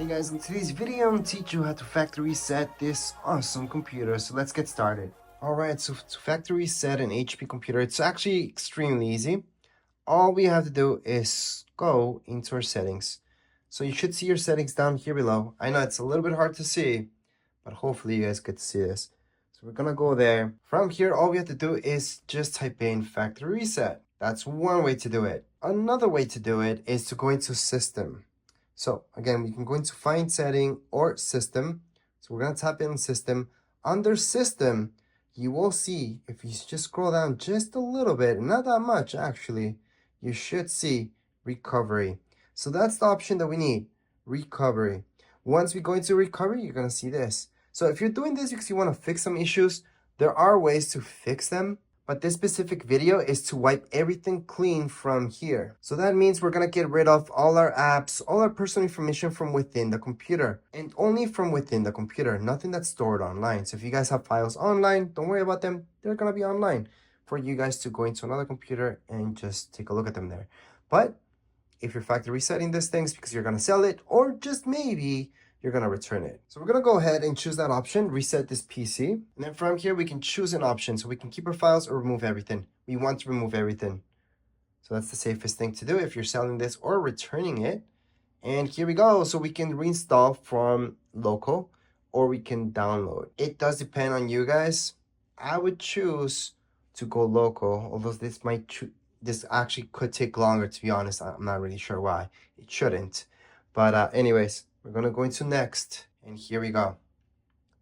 Hey guys, in today's video, I'm going to teach you how to factory reset this awesome computer. So let's get started. Alright, so to factory reset an HP computer, it's actually extremely easy. All we have to do is go into our settings. So you should see your settings down here below. I know it's a little bit hard to see, but hopefully you guys get to see this. So we're gonna go there. From here, all we have to do is just type in factory reset. That's one way to do it. Another way to do it is to go into system. So again, we can go into find setting or system. So we're gonna tap in system. Under system, you will see, if you just scroll down just a little bit, not that much actually, you should see recovery. So that's the option that we need, recovery. Once we go into recovery, you're gonna see this. So if you're doing this because you wanna fix some issues, there are ways to fix them. But this specific video is to wipe everything clean from here. So that means we're gonna get rid of all our apps, all our personal information from within the computer, and only from within the computer, nothing that's stored online. So if you guys have files online, don't worry about them. They're gonna be online for you guys to go into another computer and just take a look at them there. But if you're factory resetting these things because you're gonna sell it, or just maybe you're gonna return it. So we're gonna go ahead and choose that option, reset this PC. And then from here, we can choose an option. So we can keep our files or remove everything. We want to remove everything. So that's the safest thing to do if you're selling this or returning it. And here we go. So we can reinstall from local or we can download. It does depend on you guys. I would choose to go local, although this actually could take longer, to be honest. I'm not really sure why. It shouldn't. But anyways, we're gonna go into next, and here we go.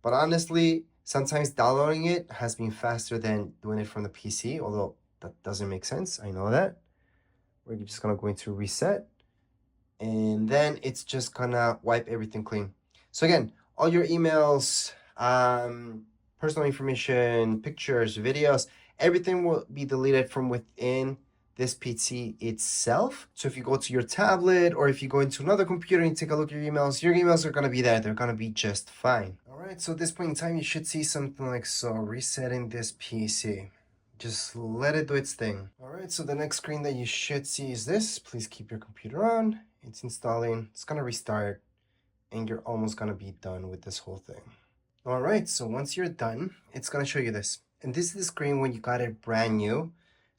But honestly, sometimes downloading it has been faster than doing it from the PC, although that doesn't make sense, I know that. We're just gonna go into reset, and then it's just gonna wipe everything clean. So again, all your emails, personal information, pictures, videos, everything will be deleted from within this PC itself. So if you go to your tablet or if you go into another computer and take a look at your emails are gonna be there. They're gonna be just fine. All right, so at this point in time, you should see something like so, resetting this PC. Just let it do its thing. All right, so the next screen that you should see is this. Please keep your computer on. It's installing, it's gonna restart, and you're almost gonna be done with this whole thing. All right, so once you're done, it's gonna show you this. And this is the screen when you got it brand new.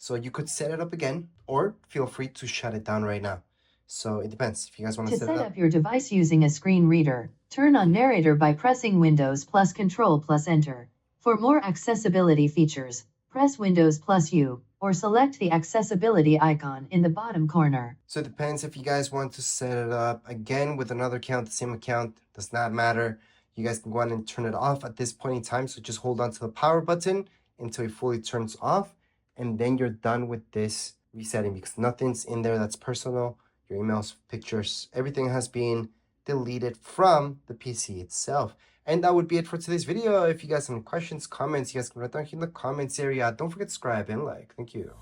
So you could set it up again, or feel free to shut it down right now. So it depends if you guys want to set it up. To set up your device using a screen reader, turn on narrator by pressing Windows plus Control plus Enter. For more accessibility features, press Windows plus U, or select the accessibility icon in the bottom corner. So it depends if you guys want to set it up again with another account, the same account, does not matter. You guys can go ahead and turn it off at this point in time. So just hold on to the power button until it fully turns off. And then you're done with this resetting because nothing's in there that's personal. Your emails, pictures, everything has been deleted from the PC itself. And that would be it for today's video. If you guys have any questions, comments, you guys can write down here in the comments area. Don't forget to subscribe and like. Thank you.